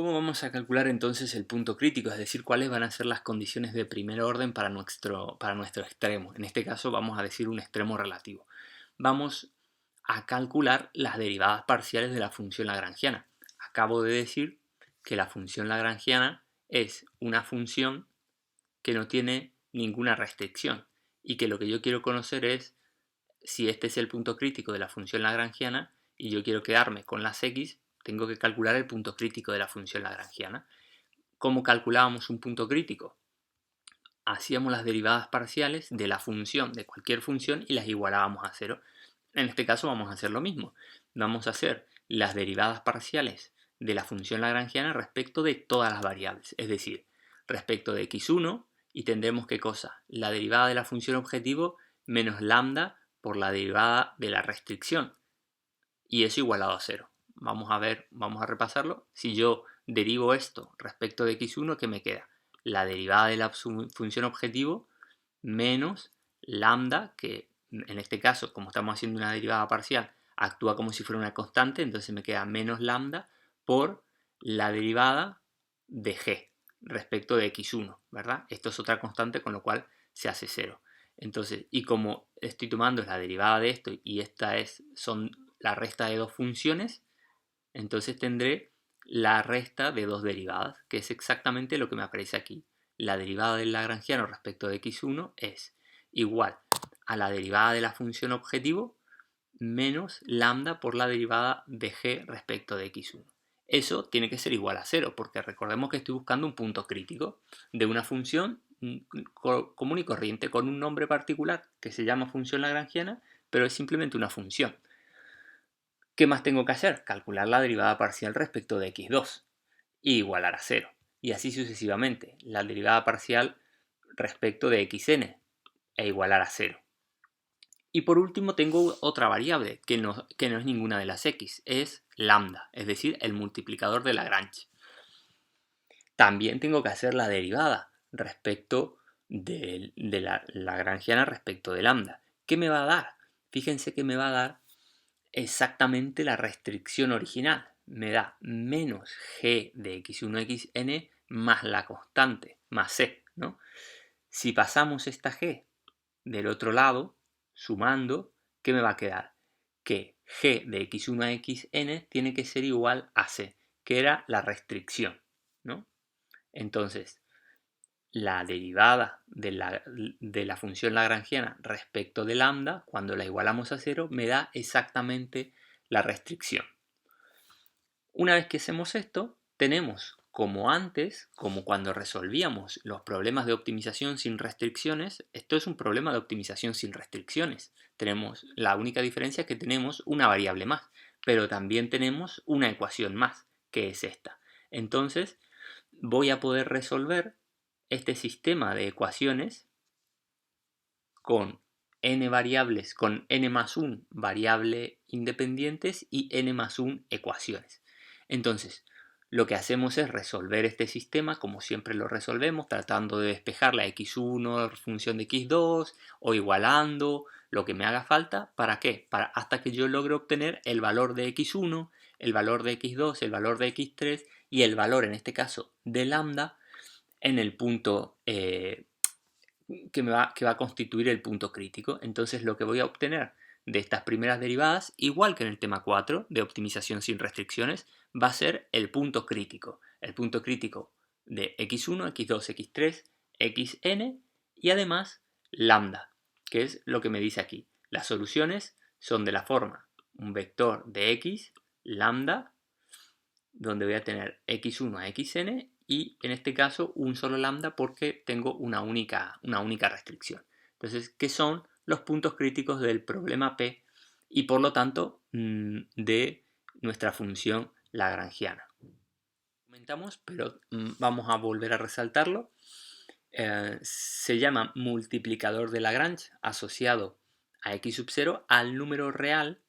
¿Cómo vamos a calcular entonces el punto crítico? Es decir, cuáles van a ser las condiciones de primer orden para nuestro extremo. En este caso vamos a decir un extremo relativo. Vamos a calcular las derivadas parciales de la función lagrangiana. Acabo de decir que la función lagrangiana es una función que no tiene ninguna restricción y que lo que yo quiero conocer es si este es el punto crítico de la función lagrangiana y yo quiero quedarme con las x, tengo que calcular el punto crítico de la función lagrangiana. ¿Cómo calculábamos un punto crítico? Hacíamos las derivadas parciales de la función, de cualquier función, y las igualábamos a cero. En este caso vamos a hacer lo mismo. Vamos a hacer las derivadas parciales de la función lagrangiana respecto de todas las variables, es decir, respecto de x1, y tendremos ¿qué cosa? La derivada de la función objetivo menos lambda por la derivada de la restricción, y eso igualado a cero. Vamos a ver, vamos a repasarlo. Si yo derivo esto respecto de x1, ¿qué me queda? La derivada de la función objetivo menos lambda, que en este caso, como estamos haciendo una derivada parcial, actúa como si fuera una constante, entonces me queda menos lambda por la derivada de g respecto de x1, ¿verdad? Esto es otra constante, con lo cual se hace cero. Entonces, y como estoy tomando la derivada de esto y esta son la resta de dos funciones, entonces tendré la resta de dos derivadas, que es exactamente lo que me aparece aquí. La derivada del lagrangiano respecto de x1 es igual a la derivada de la función objetivo menos lambda por la derivada de g respecto de x1. Eso tiene que ser igual a cero, porque recordemos que estoy buscando un punto crítico de una función común y corriente con un nombre particular que se llama función lagrangiana, pero es simplemente una función. ¿Qué más tengo que hacer? Calcular la derivada parcial respecto de x2 y igualar a 0. Y así sucesivamente. La derivada parcial respecto de xn e igualar a 0. Y por último tengo otra variable que no es ninguna de las x, es lambda, es decir, el multiplicador de Lagrange. También tengo que hacer la derivada respecto de la lagrangiana respecto de lambda. ¿Qué me va a dar? Fíjense que me va a dar exactamente la restricción original. Me da menos g de x1 xn más la constante, más c, ¿no? Si pasamos esta g del otro lado, sumando, ¿qué me va a quedar? Que g de x1 a xn tiene que ser igual a c, que era la restricción, ¿no? Entonces, la derivada de la función lagrangiana respecto de lambda, cuando la igualamos a 0, me da exactamente la restricción. Una vez que hacemos esto, tenemos como antes, como cuando resolvíamos los problemas de optimización sin restricciones, esto es un problema de optimización sin restricciones. Tenemos la única diferencia es que tenemos una variable más, pero también tenemos una ecuación más, que es esta. Entonces, voy a poder resolver este sistema de ecuaciones con n variables, con n más 1 variable independientes y n más 1 ecuaciones. Entonces, lo que hacemos es resolver este sistema como siempre lo resolvemos, tratando de despejar la x1 función de x2 o igualando lo que me haga falta. ¿Para qué? Hasta que yo logre obtener el valor de x1, el valor de x2, el valor de x3 y el valor, en este caso, de lambda en el punto que va a constituir el punto crítico. Entonces lo que voy a obtener de estas primeras derivadas, igual que en el tema 4 de optimización sin restricciones, va a ser el punto crítico. El punto crítico de x1, x2, x3, xn y además lambda, que es lo que me dice aquí. Las soluciones son de la forma un vector de x, lambda, donde voy a tener x1 a xn y en este caso un solo lambda porque tengo una única restricción. Entonces, ¿qué son los puntos críticos del problema P y por lo tanto de nuestra función lagrangiana? Comentamos, pero vamos a volver a resaltarlo. Se llama multiplicador de Lagrange asociado a x sub 0 al número real,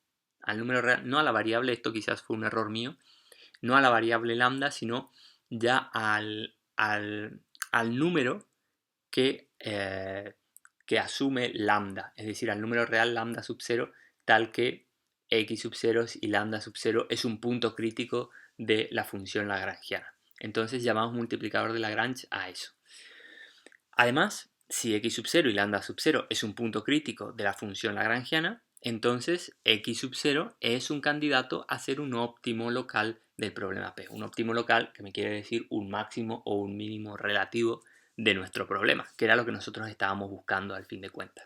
no a la variable, esto quizás fue un error mío, no a la variable lambda, sino ya al número que asume lambda, es decir, al número real lambda sub 0, tal que x sub 0 y lambda sub 0 es un punto crítico de la función lagrangiana. Entonces llamamos multiplicador de Lagrange a eso. Además, si x sub 0 y lambda sub 0 es un punto crítico de la función lagrangiana, entonces x sub 0 es un candidato a ser un óptimo local del problema P. Un óptimo local que me quiere decir un máximo o un mínimo relativo de nuestro problema, que era lo que nosotros estábamos buscando al fin de cuentas.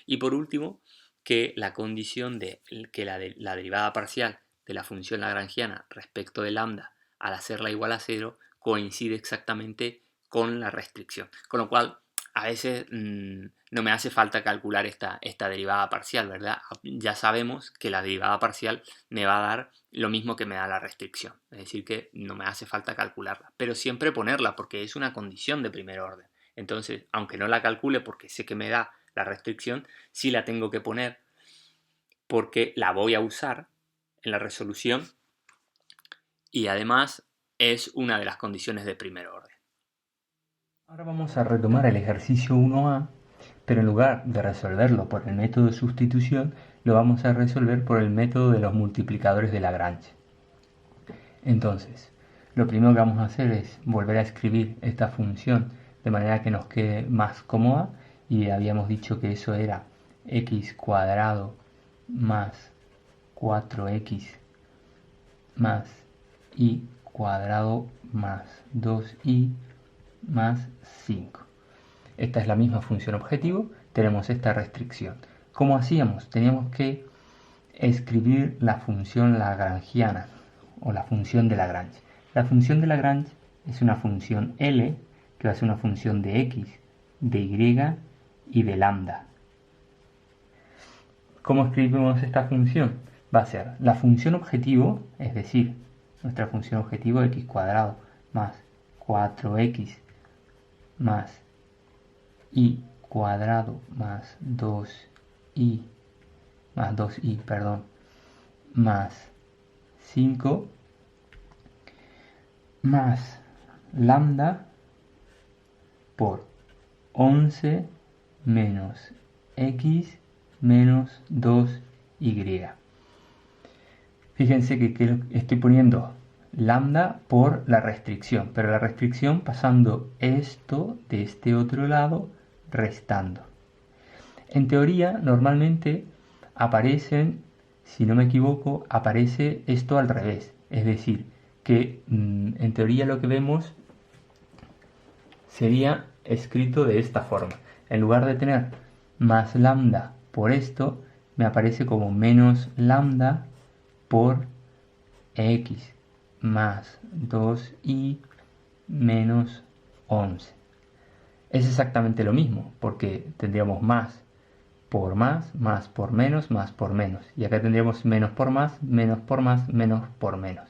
Y por último, que la condición de que la derivada parcial de la función lagrangiana respecto de lambda al hacerla igual a 0 coincide exactamente con la restricción. Con lo cual, a veces no me hace falta calcular esta derivada parcial, ¿verdad? Ya sabemos que la derivada parcial me va a dar lo mismo que me da la restricción. Es decir, que no me hace falta calcularla. Pero siempre ponerla, porque es una condición de primer orden. Entonces, aunque no la calcule porque sé que me da la restricción, sí la tengo que poner porque la voy a usar en la resolución y además es una de las condiciones de primer orden. Ahora vamos a retomar el ejercicio 1A, pero en lugar de resolverlo por el método de sustitución, lo vamos a resolver por el método de los multiplicadores de Lagrange. Entonces, lo primero que vamos a hacer es volver a escribir esta función de manera que nos quede más cómoda, y habíamos dicho que eso era x cuadrado más 4x más y cuadrado más 2y más 5. Esta es la misma función objetivo, tenemos esta restricción. ¿Cómo hacíamos? Teníamos que escribir la función lagrangiana o la función de Lagrange. La función de Lagrange es una función L que va a ser una función de x, de y y de lambda. ¿Cómo escribimos esta función? Va a ser la función objetivo, es decir, nuestra función objetivo x cuadrado más 4x más y cuadrado más 2y más 5 más lambda por 11 menos x menos 2y. Fíjense que estoy poniendo lambda por la restricción, pero la restricción pasando esto de este otro lado, restando. En teoría, normalmente aparecen, si no me equivoco, aparece esto al revés. Es decir, que en teoría lo que vemos sería escrito de esta forma. En lugar de tener más lambda por esto, me aparece como menos lambda por x más 2y menos 11. Es exactamente lo mismo, porque tendríamos más por menos, más por menos. Y acá tendríamos menos por más, menos por más, menos por menos.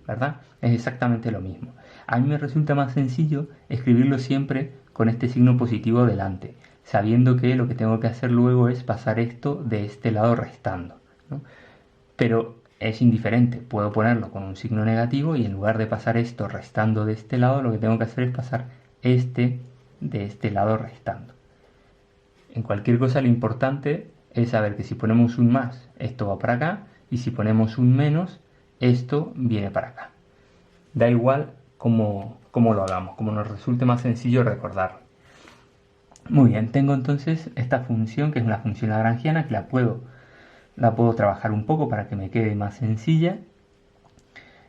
¿Verdad? Es exactamente lo mismo. A mí me resulta más sencillo escribirlo siempre con este signo positivo delante, sabiendo que lo que tengo que hacer luego es pasar esto de este lado restando, ¿no? Pero es indiferente, puedo ponerlo con un signo negativo y en lugar de pasar esto restando de este lado, lo que tengo que hacer es pasar este de este lado restando. En cualquier cosa lo importante es saber que si ponemos un más, esto va para acá, y si ponemos un menos, esto viene para acá. Da igual cómo lo hagamos, como nos resulte más sencillo recordarlo. Muy bien, tengo entonces esta función que es una función lagrangiana que la puedo trabajar un poco para que me quede más sencilla.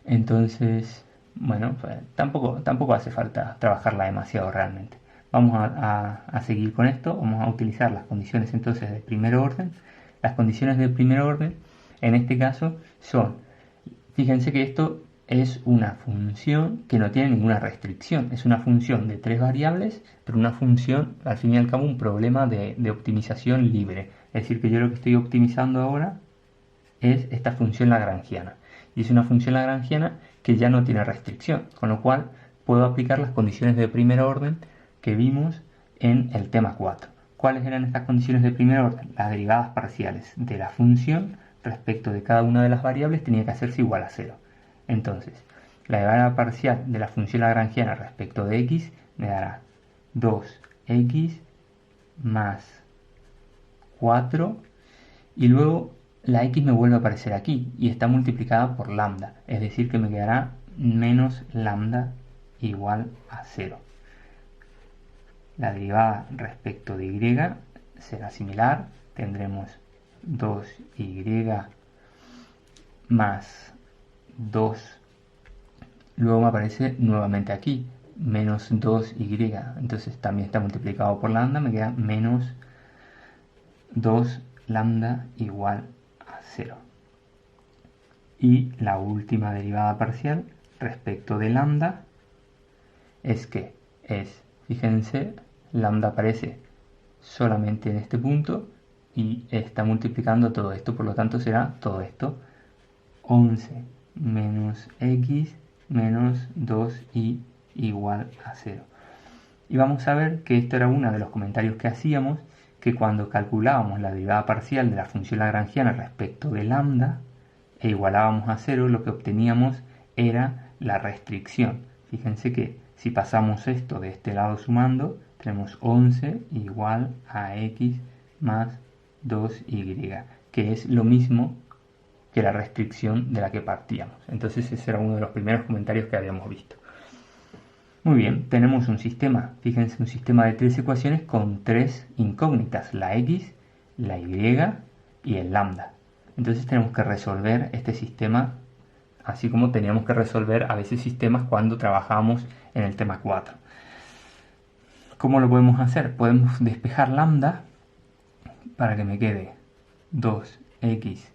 Entonces, bueno, pues tampoco hace falta trabajarla demasiado realmente. Vamos a seguir con esto, vamos a utilizar las condiciones entonces de primer orden. Las condiciones de primer orden, en este caso, son, fíjense que esto es una función que no tiene ninguna restricción. Es una función de 3 variables, pero una función, al fin y al cabo, un problema de optimización libre. Es decir, que yo lo que estoy optimizando ahora es esta función lagrangiana. Y es una función lagrangiana que ya no tiene restricción, con lo cual puedo aplicar las condiciones de primer orden que vimos en el tema 4. ¿Cuáles eran estas condiciones de primer orden? Las derivadas parciales de la función respecto de cada una de las variables tenía que hacerse igual a 0. Entonces, la derivada parcial de la función lagrangiana respecto de x me dará 2x más 4, y luego la x me vuelve a aparecer aquí y está multiplicada por lambda, es decir que me quedará menos lambda igual a 0. La derivada respecto de y será similar. Tendremos 2y más 2. Luego me aparece nuevamente aquí, menos 2y. Entonces también está multiplicado por lambda, me queda menos 2 lambda igual a 0. Y la última derivada parcial respecto de lambda es que fíjense, lambda aparece solamente en este punto y está multiplicando todo esto, por lo tanto será todo esto, 11 menos x menos 2y igual a 0. Y vamos a ver que esto era uno de los comentarios que hacíamos, que cuando calculábamos la derivada parcial de la función lagrangiana respecto de lambda e igualábamos a 0, lo que obteníamos era la restricción. Fíjense que si pasamos esto de este lado sumando, tenemos 11 igual a x más 2y, que es lo mismo que la restricción de la que partíamos. Entonces ese era uno de los primeros comentarios que habíamos visto. Muy bien, tenemos un sistema, fíjense, un sistema de 3 ecuaciones con 3 incógnitas, la x, la y y el lambda. Entonces tenemos que resolver este sistema, así como teníamos que resolver a veces sistemas cuando trabajábamos en el tema 4. ¿Cómo lo podemos hacer? Podemos despejar lambda para que me quede 2x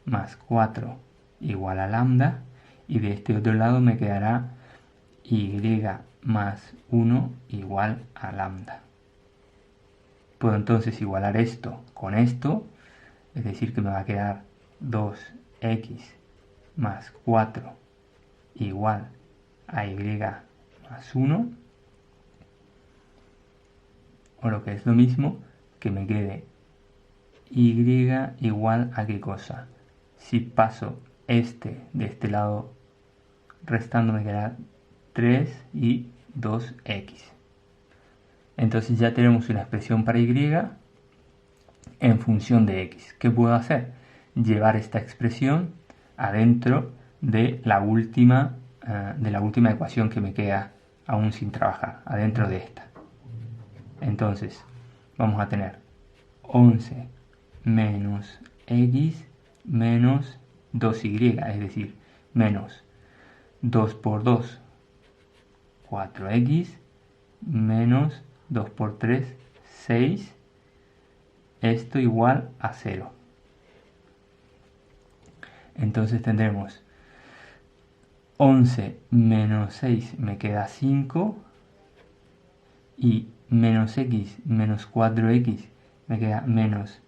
más 4 igual a lambda, y de este otro lado me quedará y más 1 igual a lambda. Puedo entonces igualar esto con esto, es decir que me va a quedar 2x más 4 igual a y más 1, o lo que es lo mismo, que me quede y igual a qué cosa. Si paso de este lado restando, me quedará 3 y 2x. Entonces ya tenemos una expresión para y en función de x. ¿Qué puedo hacer? Llevar esta expresión adentro de la última ecuación que me queda aún sin trabajar, adentro de esta. Entonces vamos a tener 11 menos x menos 2y, es decir, menos 2 por 2, 4x, menos 2 por 3, 6, esto igual a 0. Entonces tendremos 11 menos 6 me queda 5, y menos x menos 4x me queda menos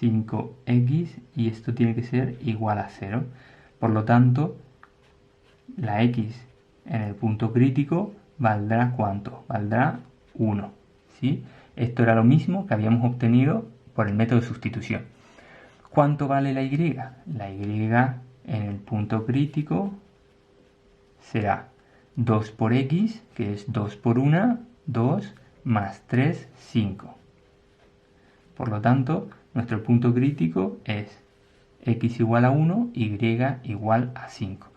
5x, y esto tiene que ser igual a 0. Por lo tanto, la x en el punto crítico valdrá ¿cuánto? Valdrá 1. ¿Sí? Esto era lo mismo que habíamos obtenido por el método de sustitución. ¿Cuánto vale la y? La y en el punto crítico será 2 por x, que es 2 por 1, 2, más 3, 5. Por lo tanto, nuestro punto crítico es x igual a 1, y igual a 5.